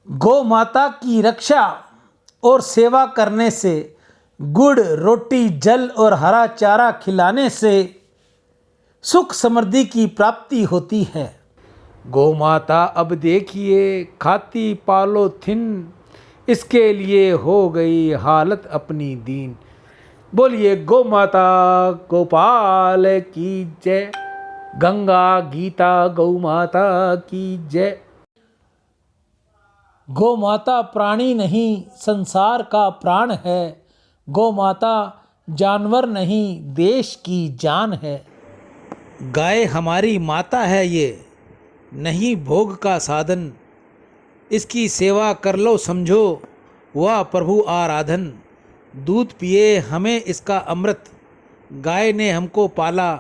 गौ माता की रक्षा और सेवा करने से, गुड़ रोटी जल और हरा चारा खिलाने से सुख समृद्धि की प्राप्ति होती है। गौ माता अब देखिए खाती पॉलीथिन, इसके लिए हो गई हालत अपनी दीन। बोलिए गौ माता गोपाल की जय। गंगा गीता गौ माता की जय। गौ माता प्राणी नहीं संसार का प्राण है। गौ माता जानवर नहीं देश की जान है। गाय हमारी माता है, ये नहीं भोग का साधन। इसकी सेवा कर लो समझो वह प्रभु आराधन। दूध पिए हमें इसका अमृत, गाय ने हमको पाला।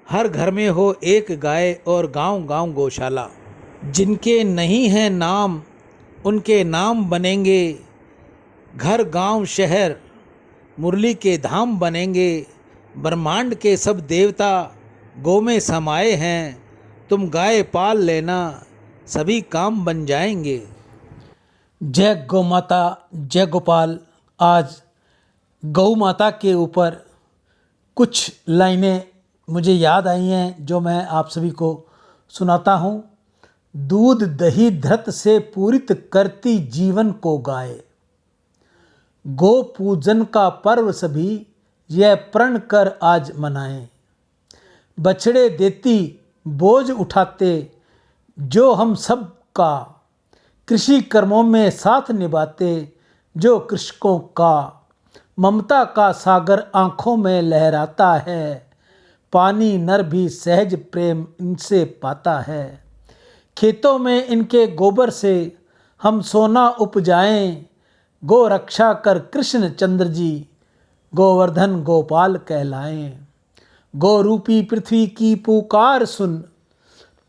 हर घर में हो एक गाय और गांव गांव गौशाला। जिनके नहीं हैं नाम उनके नाम बनेंगे, घर गांव शहर मुरली के धाम बनेंगे। ब्रह्मांड के सब देवता गौ में समाये हैं, तुम गाय पाल लेना सभी काम बन जाएंगे। जय गौ माता जय गोपाल। आज गौ माता के ऊपर कुछ लाइनें मुझे याद आई हैं जो मैं आप सभी को सुनाता हूँ। दूध दही धृत से पूरित करती जीवन को गाय, गो पूजन का पर्व सभी यह प्रण कर आज मनाएं। बछड़े देती बोझ उठाते जो हम सब का, कृषि कर्मों में साथ निभाते जो कृषकों का। ममता का सागर आंखों में लहराता है, पानी नर भी सहज प्रेम इनसे पाता है। खेतों में इनके गोबर से हम सोना उपजाएं, गो रक्षा कर कृष्ण चंद्र जी गोवर्धन गोपाल कहलाएं। गौ रूपी पृथ्वी की पुकार सुन,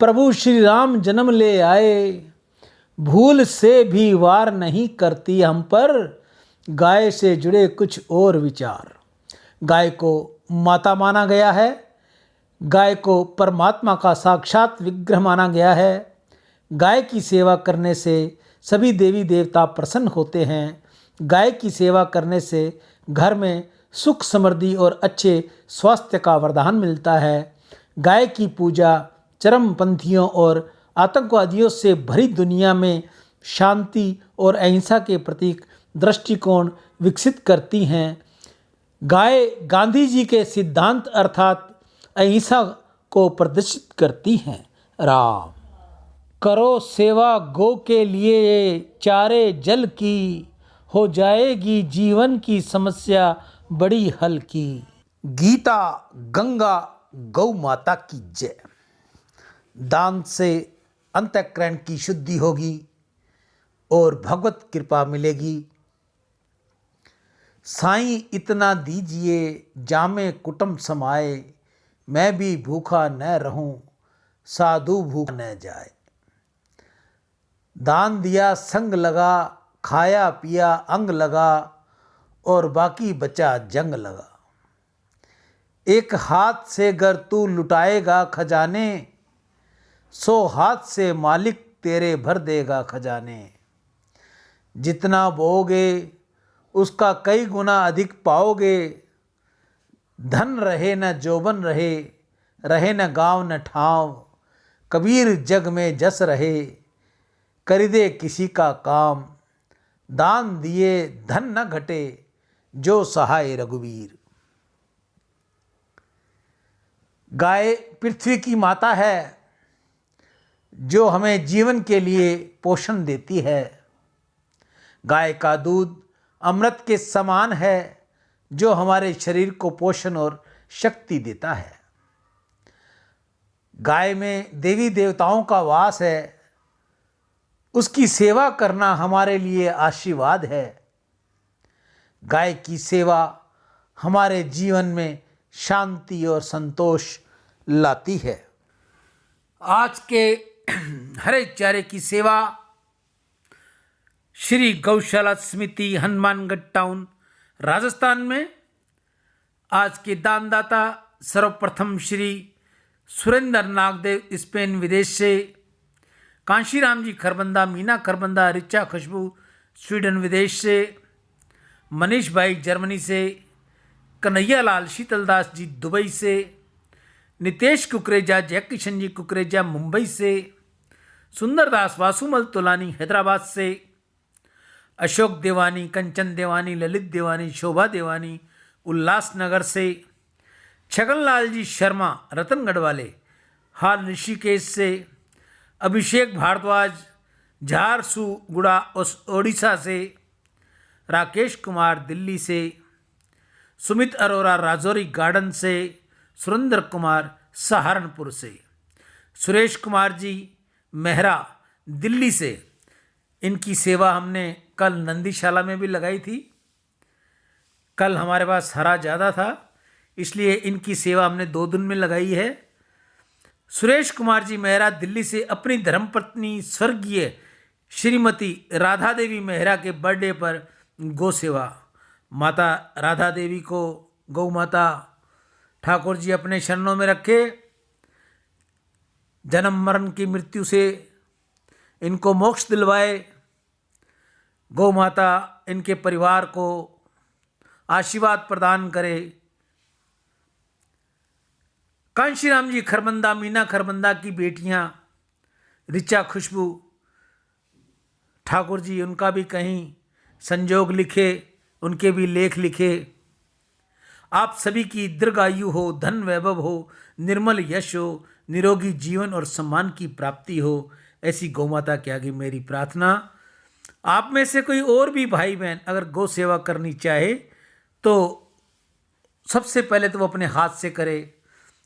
प्रभु श्री राम जन्म ले आए। भूल से भी वार नहीं करती हम पर, गाय से जुड़े कुछ और विचार। गाय को माता माना गया है, गाय को परमात्मा का साक्षात विग्रह माना गया है। गाय की सेवा करने से सभी देवी देवता प्रसन्न होते हैं। गाय की सेवा करने से घर में सुख समृद्धि और अच्छे स्वास्थ्य का वरदान मिलता है। गाय की पूजा चरमपंथियों और आतंकवादियों से भरी दुनिया में शांति और अहिंसा के प्रतीक दृष्टिकोण विकसित करती हैं। गाय गांधी जी के सिद्धांत अर्थात अहिंसा को प्रदर्शित करती हैं। राम करो सेवा गौ के लिए, चारे जल की हो जाएगी जीवन की समस्या बड़ी हल की। गीता गंगा गौ माता की जय। दान से अंतःकरण की शुद्धि होगी और भगवत कृपा मिलेगी। साईं इतना दीजिए जामे कुटुंब समाए, मैं भी भूखा न रहूं साधु भूखा न जाए। दान दिया संग लगा, खाया पिया अंग लगा और बाकी बचा जंग लगा। एक हाथ से गर तू लुटाएगा खजाने, 100 हाथ से मालिक तेरे भर देगा खजाने। जितना बोओगे उसका कई गुना अधिक पाओगे। धन रहे न जोबन रहे, रहे न गांव न ठाव। कबीर जग में जस रहे, कर दे किसी का काम। दान दिए धन न घटे, जो सहाय रघुवीर। गाय पृथ्वी की माता है जो हमें जीवन के लिए पोषण देती है। गाय का दूध अमृत के समान है जो हमारे शरीर को पोषण और शक्ति देता है। गाय में देवी देवताओं का वास है, उसकी सेवा करना हमारे लिए आशीर्वाद है। गाय की सेवा हमारे जीवन में शांति और संतोष लाती है। आज के हरे चारे की सेवा श्री गौशाला समिति हनुमानगढ़ टाउन राजस्थान में। आज के दानदाता सर्वप्रथम श्री सुरेंद्र नागदेव स्पेन विदेश से। कांशीराम जी खरबंदा, मीना खरबंदा, रिचा खुशबू स्वीडन विदेश से, मनीष भाई जर्मनी से, कन्हैया लाल शीतलदास जी दुबई से, नितेश कुकरेजा, जय किशन जी कुकरेजा मुंबई से, सुंदरदास वासुमल तोलानी हैदराबाद से, अशोक देवानी, कंचन देवानी, ललित देवानी, शोभा देवानी उल्लासनगर से, छगनलाल जी शर्मा रतनगढ़ वाले हाल ऋषिकेश से, अभिषेक भारद्वाज झारसुगुड़ा ओडिशा से, राकेश कुमार दिल्ली से, सुमित अरोरा राजौरी गार्डन से, सुरेंद्र कुमार सहारनपुर से, सुरेश कुमार जी मेहरा दिल्ली से। इनकी सेवा हमने कल नंदीशाला में भी लगाई थी। कल हमारे पास हरा ज़्यादा था, इसलिए इनकी सेवा हमने 2 दिन में लगाई है। सुरेश कुमार जी मेहरा दिल्ली से अपनी धर्मपत्नी स्वर्गीय श्रीमती राधा देवी मेहरा के बर्थडे पर गौ सेवा। माता राधा देवी को गौ माता ठाकुर जी अपने शरणों में रखे, जन्म मरण की मृत्यु से इनको मोक्ष दिलवाए। गौ माता इनके परिवार को आशीर्वाद प्रदान करे। कांशीराम जी खरबंदा, मीना खरबंदा की बेटियां रिचा खुशबू ठाकुर जी, उनका भी कहीं संजोग लिखे, उनके भी लेख लिखे। आप सभी की दीर्घायु हो, धन वैभव हो, निर्मल यश हो, निरोगी जीवन और सम्मान की प्राप्ति हो, ऐसी गौमाता के आगे मेरी प्रार्थना। आप में से कोई और भी भाई बहन अगर गौ सेवा करनी चाहे तो सबसे पहले तो वो अपने हाथ से करे,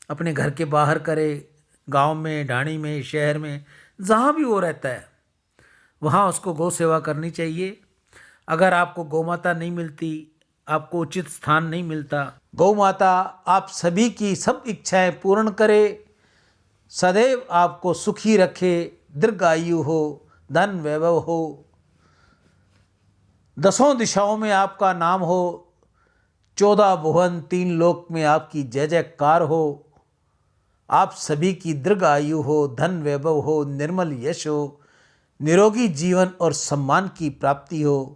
अपने घर के बाहर करे, गांव में, ढाणी में, शहर में, जहाँ भी वो रहता है वहाँ उसको गौ सेवा करनी चाहिए। अगर आपको गौ माता नहीं मिलती, आपको उचित स्थान नहीं मिलता, गौ माता आप सभी की सब इच्छाएं पूर्ण करे, सदैव आपको सुखी रखे, दीर्घायु हो, धन वैभव हो, 10 दिशाओं में आपका नाम हो, 14 भुवन 3 लोक में आपकी जय जयकार हो, आप सभी की दीर्घायु हो, धन वैभव हो, निर्मल यश हो, निरोगी जीवन और सम्मान की प्राप्ति हो,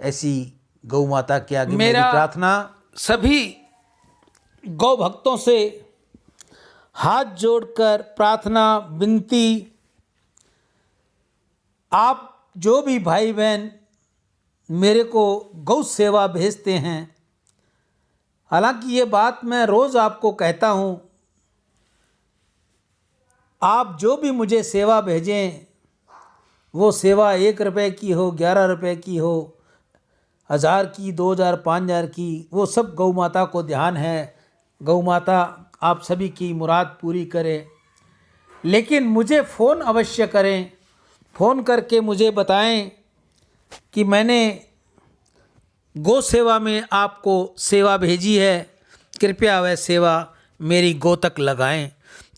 ऐसी गौ माता के आगे मेरी प्रार्थना। सभी गौ भक्तों से हाथ जोड़कर प्रार्थना विनती, आप जो भी भाई बहन मेरे को गौ सेवा भेजते हैं, हालांकि ये बात मैं रोज़ आपको कहता हूँ, आप जो भी मुझे सेवा भेजें वो सेवा 1 रुपये की हो, 11 रुपये की हो, 1000 की, 2000, 5000 की, वो सब गौ माता को ध्यान है। गौ माता आप सभी की मुराद पूरी करे। लेकिन मुझे फ़ोन अवश्य करें, फ़ोन करके मुझे बताएं कि मैंने गौ सेवा में आपको सेवा भेजी है, कृपया वह सेवा मेरी गौ तक लगाएं,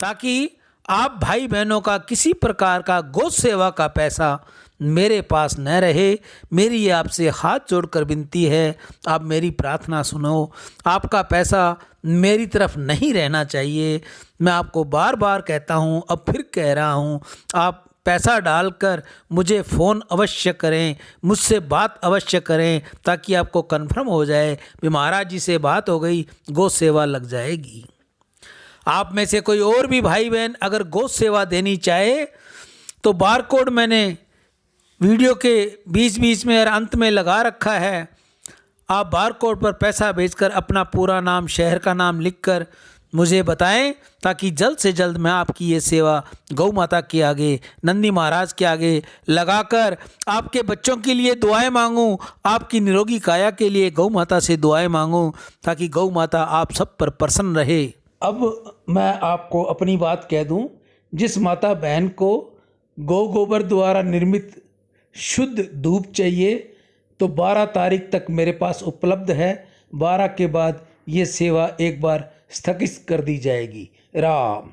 ताकि आप भाई बहनों का किसी प्रकार का गौ सेवा का पैसा मेरे पास न रहे। मेरी ये आपसे हाथ जोड़कर विनती है, आप मेरी प्रार्थना सुनो। आपका पैसा मेरी तरफ नहीं रहना चाहिए। मैं आपको बार बार कहता हूँ, अब फिर कह रहा हूँ, आप पैसा डालकर मुझे फ़ोन अवश्य करें, मुझसे बात अवश्य करें, ताकि आपको कन्फर्म हो जाए कि महाराज जी से बात हो गई, गौ सेवा लग जाएगी। आप में से कोई और भी भाई बहन अगर गौ सेवा देनी चाहे तो बारकोड मैंने वीडियो के बीच बीच में और अंत में लगा रखा है। आप बारकोड पर पैसा भेजकर अपना पूरा नाम, शहर का नाम लिखकर मुझे बताएं, ताकि जल्द से जल्द मैं आपकी ये सेवा गौ माता के आगे, नंदी महाराज के आगे लगाकर आपके बच्चों के लिए दुआएं मांगूं, आपकी निरोगी काया के लिए गौ माता से दुआएं मांगूं, ताकि गौ माता आप सब पर प्रसन्न रहे। अब मैं आपको अपनी बात कह दूं, जिस माता बहन को गौ गोबर द्वारा निर्मित शुद्ध धूप चाहिए तो 12 तारीख तक मेरे पास उपलब्ध है। 12 के बाद ये सेवा एक बार स्थगित कर दी जाएगी। राम।